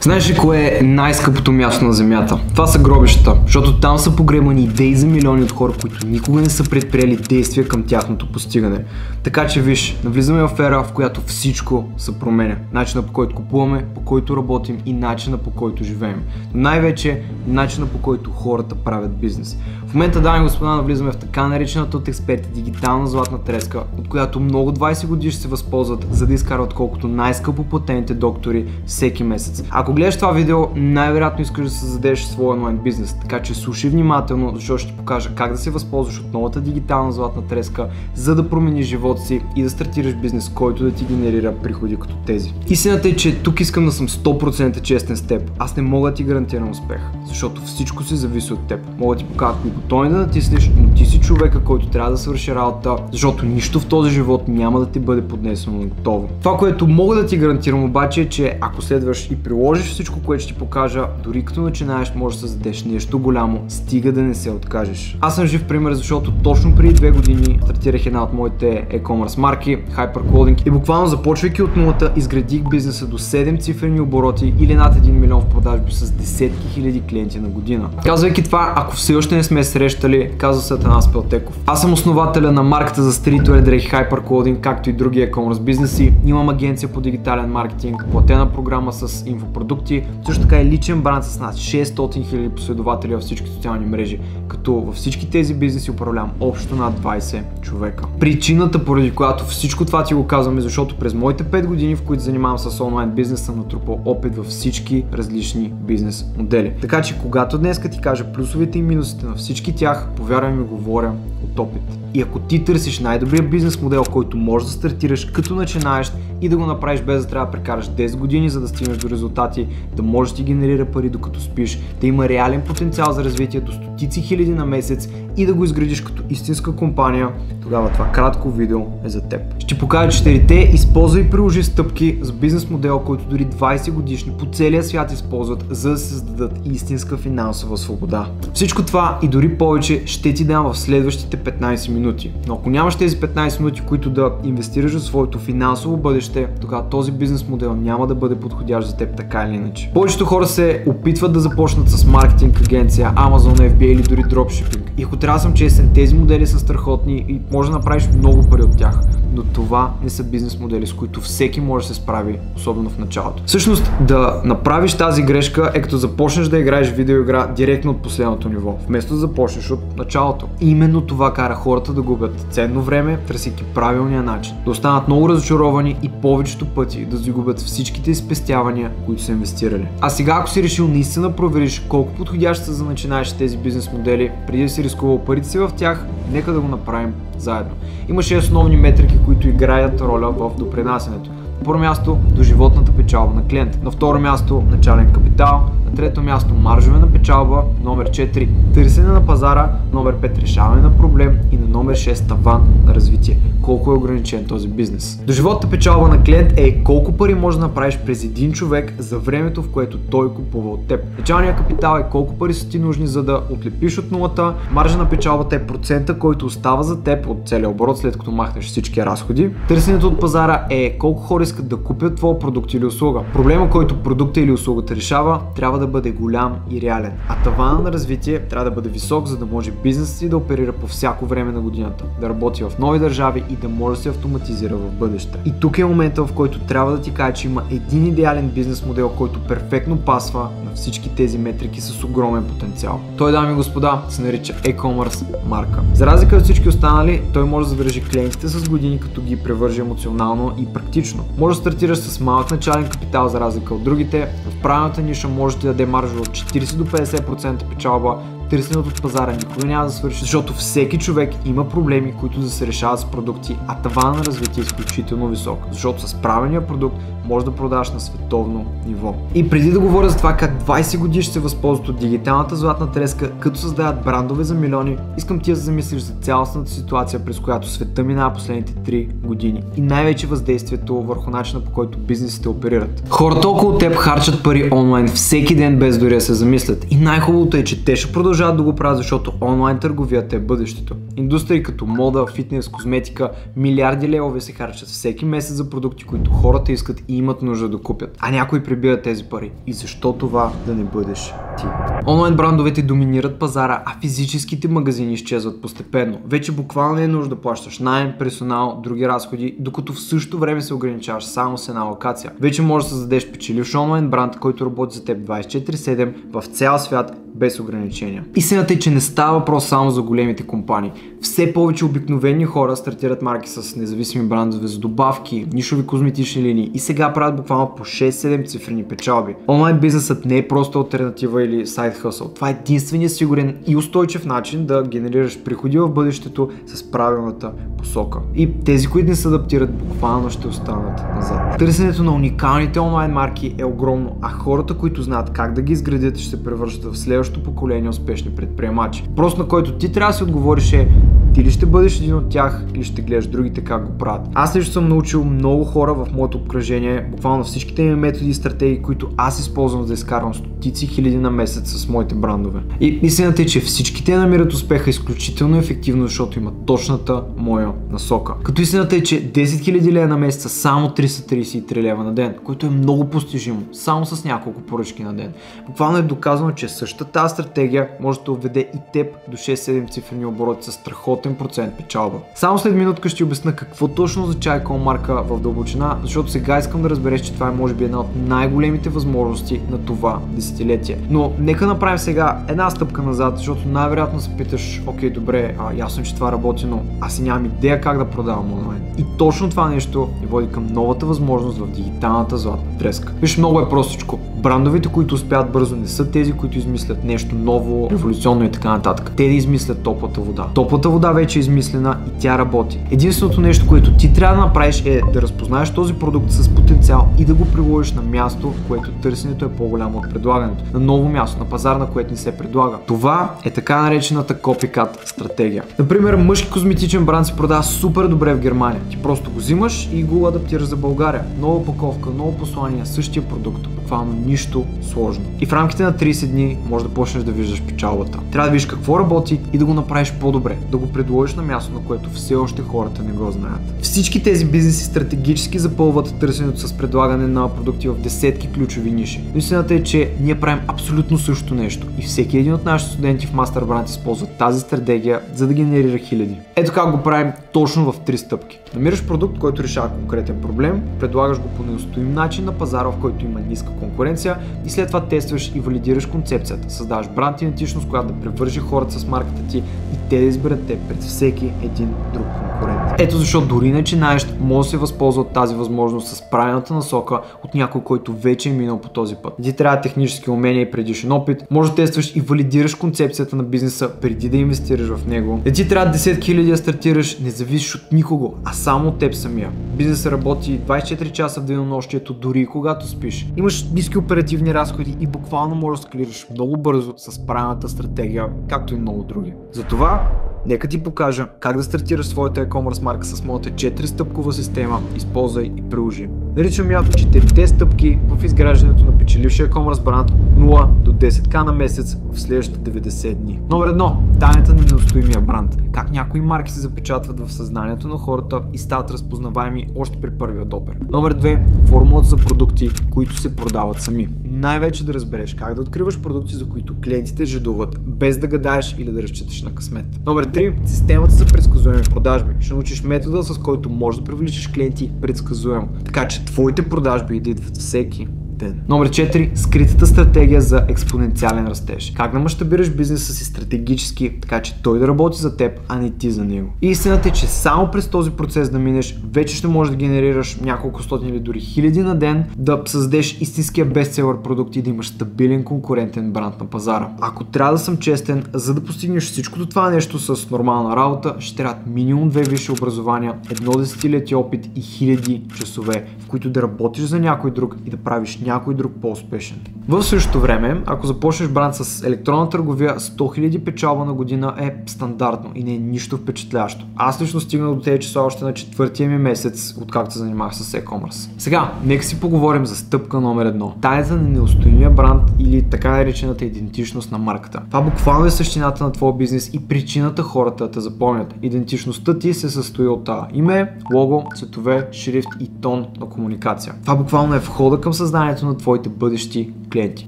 Знаеш ли кое е най-скъпото място на земята? Това са гробищата, защото там са погребани идеи за милиони от хора, които никога не са предприели действия към тяхното постигане. Така че виж, навлизаме в ера, в която всичко се променя. Начина по който купуваме, по който работим и начина по който живеем. Но най-вече начина по който хората правят бизнес. В момента, дами и господа, навлизаме в така наречената от експерти дигитална златна треска, от която много 20 години ще се възползват, за да изкарват колкото най-скъпо платените доктори всеки месец. Ако гледаш това видео, най-вероятно искаш да създадеш своя онлайн бизнес, така че слушай внимателно, защото ще ти покажа как да се възползваш от новата дигитална златна треска, за да промениш живота си и да стартираш бизнес, който да ти генерира приходи като тези. Истината е, че тук искам да съм 100% честен с теб. Аз не мога да ти гарантирам успех, защото всичко се зависи от теб. Мога да ти покажа кои бутони да натиснеш, но ти си човека, който трябва да свърши работа, защото нищо в този живот няма да ти бъде поднесено на готово. Това, което мога да ти гарантирам обаче е, че ако следваш и приложиш всичко, което ще ти покажа, дори като начинаеш, можеш да създадеш нещо голямо, стига да не се откажеш. Аз съм жив пример, защото точно преди 2 години стартирах една от моите e-commerce марки, HyperClothing, и буквално започвайки от нулата, изградих бизнеса до 7 цифрени обороти или над 1 милион в продажби с десетки хиляди клиенти на година. Казвайки това, ако все още не сме срещали, казва се Атанас Пелтеков. Аз съм основателя на марката за стритуер дрехи HyperClothing, както и други e-commerce бизнеси. Имам агенция по дигитален маркетинг, платена програма с инфопродукти, също така и личен бранд с над 600 000 последователи във всички социални мрежи, като във всички тези бизнеси управлявам общо над 20 човека. Причината, поради която всичко това ти го казваме, защото през моите 5 години, в които занимавам с онлайн бизнес, съм натрупал опит във всички различни бизнес модели. Така че когато днес ти кажа плюсовете и минусите на всички тях, повярвай ми, говоря от опит. И ако ти търсиш най-добрия бизнес модел, който можеш да стартираш като начинаещ и да го направиш без да трябва да прекараш 10 години, за да стигнеш до резултати, да можеш да ти генерира пари докато спиш, да има реален потенциал за развитие до стотици хиляди на месец и да го изградиш като истинска компания, тогава това кратко видео е за теб. Ще покажа 4-те използвай и приложи стъпки с бизнес модел, който дори 20 годишни по целия свят използват, за да се създадат истинска финансова свобода. Всичко това и дори повече ще ти дам в следващите 15 минути. Но ако нямаш тези 15 минути, които да инвестираш в своето финансово бъдеще, тогава този бизнес модел няма да бъде подходящ за теб така или иначе. Повечето хора се опитват да започнат с маркетинг агенция, Amazon, FBA или дори дропшипинг. И ако трябва да съм честен, тези модели са страхотни и може да направиш много пари от тях. Но това не са бизнес модели, с които всеки може да се справи, особено в началото. Всъщност, да направиш тази грешка е като започнеш да играеш видеоигра директно от последното ниво, вместо да започнеш от началото. И именно това кара хората да губят ценно време, търсейки правилния начин, да останат много разочаровани и повечето пъти да загубят всичките спестявания, които са инвестирали. А сега, ако си решил наистина да провериш колко подходящи са за начинаеш тези бизнес модели, преди да си рискувал парите си в тях, нека да го направим заедно. Има 6 основни метрики, които играят роля в допринасянето. На първо място доживотната печалба на клиента. На второ място начален капитал. На трето място маржове на печалба. Номер 4 търсене на пазара. Номер 5 решаване на проблем. И на номер 6 таван на развитие. Колко е ограничен този бизнес. Доживотната печалба на клиент е колко пари можеш да направиш през един човек за времето, в което той купува от теб. Началният капитал е колко пари са ти нужни, за да отлепиш от нулата. Маржа на печалбата е процента, който остава за теб от целия оборот, след като махнеш всички разходи. Търсенето от пазара е колко хора искат да купят твой продукт или услуга. Проблема, който продукта или услугата решава, трябва да бъде голям и реален. А тавана на развитие трябва да бъде висок, за да може бизнесът си да оперира по всяко време на годината, да работи в нови държави и да може да се автоматизира в бъдеще. И тук е момента, в който трябва да ти кажа, че има един идеален бизнес модел, който перфектно пасва на всички тези метрики с огромен потенциал. Той, дами и господа, се нарича e-commerce марка. За разлика от всички останали, той може да задържи клиентите с години, като ги превържи емоционално и практично. Може да стартираш с малък начален капитал, за разлика от другите. В правилната ниша може да ти даде маржа от 40 до 50% печалба. Търсенето от пазара никога няма да свърши, защото всеки човек има проблеми, които да се решават с продукти, а тавана на развитие е изключително висок, защото с правилния продукт може да продаваш на световно ниво. И преди да говоря за това как 20 години ще се възползват от дигиталната златна треска, като създават брандове за милиони, искам ти да се замислиш за цялостната ситуация, през която света минава последните 3 години и най-вече въздействието върху начина, по който бизнесите оперират. Хората около теб харчат пари онлайн всеки ден без дори да се замислят и най-хубавото е, че те ще продължат продължават да го правят, защото онлайн търговията е бъдещето. Индустрии като мода, фитнес, козметика, милиарди левове се харчат всеки месец за продукти, които хората искат и имат нужда да купят. А някои прибират тези пари. И защо това да не бъдеш ти? Онлайн брандовете доминират пазара, а физическите магазини изчезват постепенно. Вече буквално не е нужда да плащаш наем, персонал, други разходи, докато в същото време се ограничаваш само с една локация. Вече можеш да създадеш печеливш онлайн бранд, който работи за теб 24/7 в цял свят без ограничения. Истината е, че не става въпрос само за големите компании. Все повече обикновени хора стартират марки с независими брандове за добавки, нишови козметични линии и сега правят буквално по 6-7 цифрени печалби. Онлайн бизнесът не е просто алтернатива или сайд хъсъл. Това е единствения сигурен и устойчив начин да генерираш приходи в бъдещето с правилната посока. И тези, които не се адаптират, буквално ще останат назад. Търсенето на уникалните онлайн марки е огромно, а хората, които знаят как да ги изградят, ще се превръщат в следващото поколение успешни предприемачи. Въпрос, на който ти трябва да си отговориш е: ти ли ще бъдеш един от тях или ще гледаш другите как го правят? Аз лично съм научил много хора в моето обкръжение, буквално всичките ми методи и стратегии, които аз използвам, за да изкарвам стотици хиляди на месец с моите брандове. И истината е, че всичките намират успеха изключително ефективно, защото имат точната моя насока. Като истината е, че 10 000 лева на месец са само 333 лева на ден, което е много постижимо, само с няколко поръчки на ден. Буквално е доказано, че същата тази стратегия може да уведе и теб до 6-7 цифрени обороти с страхотен процент печалба. Само след минутка ще обясня какво точно означава икон марка в дълбочина, защото сега искам да разбереш, че това е може би една от най-големите възможности на това десетилетие. Но нека направим сега една стъпка назад, защото най-вероятно се питаш: окей, добре, ясно, че това работи, но аз си нямам идея как да продавам онлайн. И точно това нещо ни води към новата възможност в дигиталната златна треска. Виж, много е простичко. Брандовете, които успяват бързо, не са тези, които измислят нещо ново, революционно и така нататък. Те да измислят топлата вода. Топлата вода вече е измислена и тя работи. Единственото нещо, което ти трябва да направиш, е да разпознаеш този продукт с потенциал и да го приложиш на място, което търсенето е по-голямо от предлагането. На ново място, на пазар, на което не се предлага. Това е така наречената копикат стратегия. Например, мъжки козметичен бранд се продава супер добре в Германия. Ти просто го взимаш и го адаптираш за България. Нова упаковка, ново послание, същия продукт. Буквално нищо сложно. И в рамките на 30 дни може да почнеш да виждаш печалбата. Трябва да видиш какво работи и да го направиш по-добре. Да го предложиш на място, на което все още хората не го знаят. Всички тези бизнеси стратегически запълват търсенето с предлагане на продукти в десетки ключови ниши. Но истината е, че ние правим абсолютно същото нещо и всеки един от нашите студенти в Master Brand използва тази стратегия, за да генерира хиляди. Ето как го правим точно в 3 стъпки. Намираш продукт, който решава конкретен проблем, предлагаш го по неустоим начин на пазара, в който има ниска конкуренция, и след това тестваш и валидираш концепцията. Създаваш бранд идентичност, която да превържи хората с марката ти и те да изберат теб пред всеки един друг конкурент. Ето защо дори начинаещ може да се възползва от тази възможност с правилната насока от някой, който вече е минал по този път. Ти трябва технически умения и предишен опит, може да тестваш и валидираш концепцията на бизнеса преди да инвестираш в него. Не ти трябва 10 000 да стартираш, не зависиш от никого, а само от теб самия. Бизнесът работи 24 часа в денонощието, дори и когато спиш. Имаш ниски оперативни разходи и буквално можеш да скалираш много бързо с правилната стратегия, както и много други. Затова нека ти покажа как да стартираш своята e-commerce марка с моята 4-стъпкова система. Използвай и приложи. Наричам я 4 стъпки в изграждането на печелившия e-commerce бранд от 0 до 10k на месец в следващите 90 дни. Номер 1. Тайната на неустоимия бранд. Как някои марки се запечатват в съзнанието на хората и стават разпознаваеми още при първия допер. Номер 2. Формулата за продукти, които се продават сами. Най-вече да разбереш как да откриваш продукти, за които клиентите жадуват, без да гадаеш или да разчиташ на късмет. Номер 3. Системата за предсказуеми продажби. Ще научиш метода, с който можеш да привличаш клиенти предсказуемо, така че твоите продажби да идват всеки ден. Номер 4. Скритата стратегия за експоненциален растеж. Как да мащабираш бизнеса си стратегически, така че той да работи за теб, а не ти за него. И истината е, че само през този процес да минеш, вече ще можеш да генерираш няколко стотни или дори хиляди на ден, да създадеш истинския бестселър продукт и да имаш стабилен конкурентен бранд на пазара. Ако трябва да съм честен, за да постигнеш всичкото това нещо с нормална работа, ще трябват минимум 2 висши образования, 1 десетилетие опит и хиляди часове, в които да работиш за някой друг и да правиш някой друг по-успешен. В същото време, ако започнеш бранд с електронна търговия, 100 000 печалба на година е стандартно и не е нищо впечатляващо. Аз лично стигнах до тези числа още на 4-тия ми месец, откакто се занимавах с e-commerce. Сега, нека си поговорим за стъпка номер 1. Тайната на неустоимия бранд или така наречената идентичност на марката. Това буквално е същината на твоя бизнес и причината хората да те запомнят. Идентичността ти се състои от име, лого, цветове, шрифт и тон на комуникация. Това буквално е входа към съзнанието на твоите бъдещи клиенти.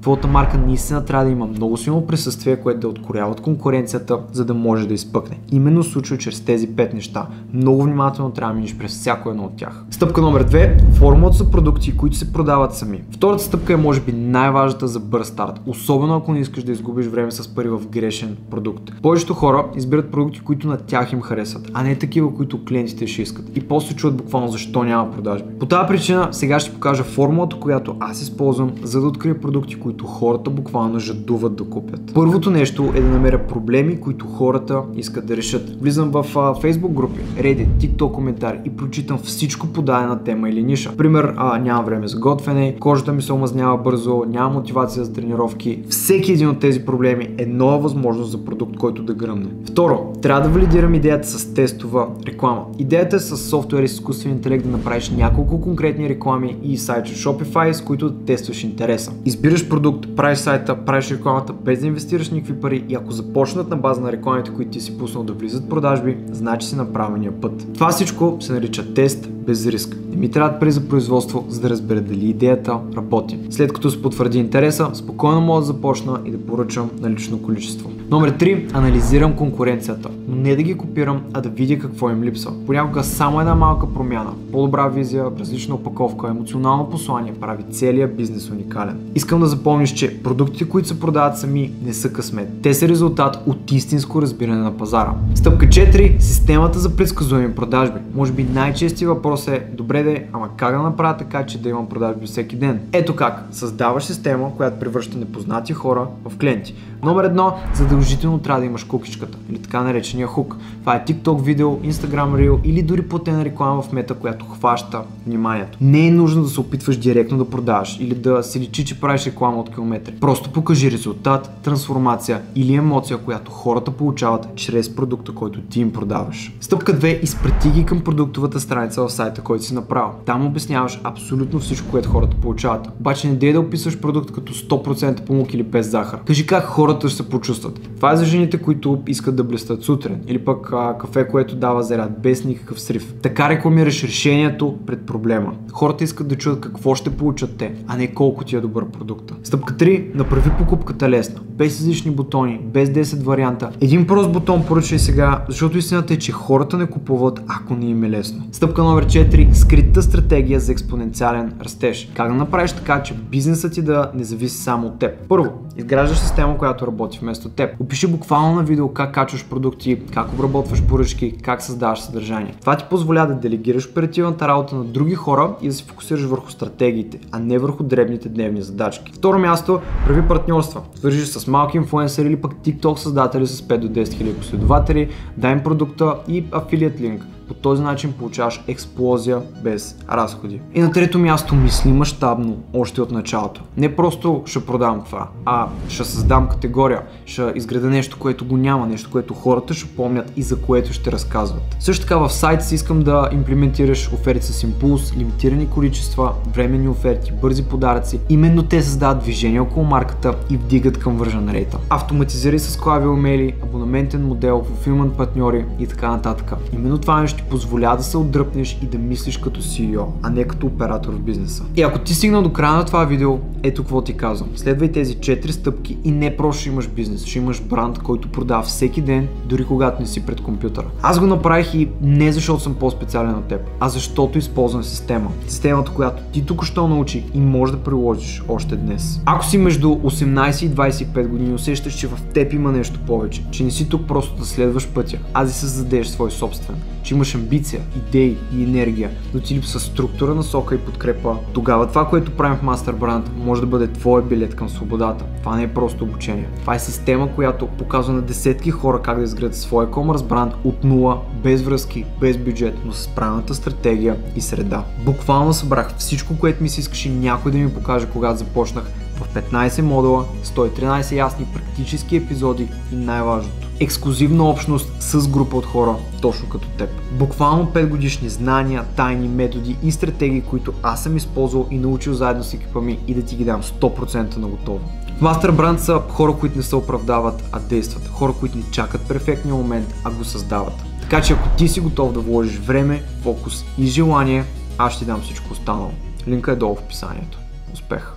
Твоята марка наистина трябва да има много силно присъствие, което да откорява от конкуренцията, за да може да изпъкне. Именно случва чрез тези 5 неща. Много внимателно трябва да минеш през всяко едно от тях. Стъпка номер 2. Формулата за продукти, които се продават сами. Втората стъпка е може би най-важната за бърз старт, особено ако не искаш да изгубиш време с пари в грешен продукт. Повечето хора избират продукти, които на тях им харесват, а не такива, които клиентите ще искат. И после чуят буквално защо няма продажби. По тази причина сега ще покажа формулата, която аз използвам, за да открия продукти, които хората буквално жадуват да купят. Първото нещо е да намеря проблеми, които хората искат да решат. Влизам в Facebook групи, Reddit, TikTok коментари и прочитам всичко по дадена тема или ниша. Пример, нямам време за готвене, кожата ми се омазнява бързо, нямам мотивация за тренировки. Всеки един от тези проблеми е нова възможност за продукт, който да гръмне. Второ, трябва да валидирам идеята с тестова реклама. Идеята е с софтуер и с изкуствен интелект да направиш няколко конкретни реклами и сайт Shopify, с които да тестваш интереса. Избираш продукт, правиш сайта, правиш рекламата без да инвестираш никакви пари и ако започнат на база на рекламите, които ти си пуснал да влизат продажби, значи си на правилния път. Това всичко се нарича тест без риск. Не ми трябват пари за производство, за да разбера дали идеята работи. След като се потвърди интереса, спокойно мога да започна и да поръчам налично количество. Номер 3. Анализирам конкуренцията. Но не да ги копирам, а да видя какво им липсва. Понякога само една малка промяна, по-добра визия, различна опаковка, емоционално послание прави целият бизнес уникален. Искам да запомниш, че продуктите, които се продават сами, не са късмет. Те са резултат от истинско разбиране на пазара. Стъпка 4. Системата за предсказуеми продажби. Може би най-честият въпрос е: добре ама как да направя така, че да имам продажби всеки ден? Ето как. Създаваш система, която превръща непознати хора в клиенти. Номер 1. Задължително трябва да имаш кукичката или така наречения хук. Това е TikTok видео, Instagram Reel или дори платена реклама в мета, която хваща вниманието. Не е нужно да се опитваш директно да продаваш или да се личи, че правиш реклама от километри. Просто покажи резултат, трансформация или емоция, която хората получават чрез продукта, който ти им продаваш. Стъпка 2. Изпрати ги към продуктовата страница в сайта, който си направил. Там обясняваш абсолютно всичко, което хората получават. Обаче не дей да описваш продукт като 100% памук или без захар. Кажи как хората ще се почувстват. Това е за жените, които искат да блестят сутрин, или пък кафе, което дава заряд без никакъв срив. Така рекламираш решението пред проблема. Хората искат да чуят какво ще получат те, а не колко ти е добър продукта. Стъпка 3. Направи покупката лесна. Без излишни бутони, без 10 варианта. Един прост бутон поръчай сега, защото истината е, че хората не купуват, ако не им е лесно. Стъпка номер 4. Скрита стратегия за експоненциален растеж. Как да направиш така, че бизнесът ти да не зависи само от теб? Първо, изграждаш система, която работи вместо теб. Опиши буквално на видео как качваш продукти, как обработваш поръчки, как създаваш съдържание. Това ти позволява да делегираш оперативната работа на други хора и да се фокусираш върху стратегиите, а не върху дребните дневни задачки. Второ място, прави партньорства. Свържи с малки инфлуенсъри или пък TikTok създатели с 5 до 10 000 последователи, дай им продукта и афилиат линк. По този начин получаваш експлозия без разходи. И на трето място, мисли мащабно още от началото. Не просто ще продам това, а ще създам категория, ще изградя нещо, което го няма, нещо, което хората ще помнят и за което ще разказват. Също така в сайта си искам да имплементираш оферти с импулс, лимитирани количества, временни оферти, бързи подаръци. Именно те създават движение около марката и вдигат conversion rate. Автоматизирай с клави имейли, абонаментен модел, fulfillment партньори и така нататък. Именно това нещо ти позволява да се отдръпнеш и да мислиш като CEO, а не като оператор в бизнеса. И ако ти стигнал до края на това видео, ето какво ти казвам. Следвай тези 4 стъпки и не просто ще имаш бизнес, ще имаш бранд, който продава всеки ден, дори когато не си пред компютъра. Аз го направих и не защото съм по-специален от теб, а защото използвам система. Системата, която ти току-що научи и можеш да приложиш още днес. Ако си между 18 и 25 години, усещаш, че в теб има нещо повече, че не си тук просто да следваш пътя, а да се създадеш свой собствен, че имаш амбиция, идеи и енергия, но ти липсва структура, насока и подкрепа, тогава това, което правим в MasterBrand, може да бъде твой билет към свободата. Това не е просто обучение. Това е система, която показва на десетки хора как да изградят своя e-commerce бранд от нула, без връзки, без бюджет, но с правилната стратегия и среда. Буквално събрах всичко, което ми се искаше някой да ми покаже, когато започнах, в 15 модула, 113 ясни практически епизоди и най-важното – ексклузивна общност с група от хора, точно като теб. Буквално 5 годишни знания, тайни, методи и стратегии, които аз съм използвал и научил заедно с екипа ми и да ти ги дам 100% на готово. В MasterBrand са хора, които не се оправдават, а действат. Хора, които не чакат перфектния момент, а го създават. Така че ако ти си готов да вложиш време, фокус и желание, аз ще ти дам всичко останало. Линка е долу в описанието. Успех!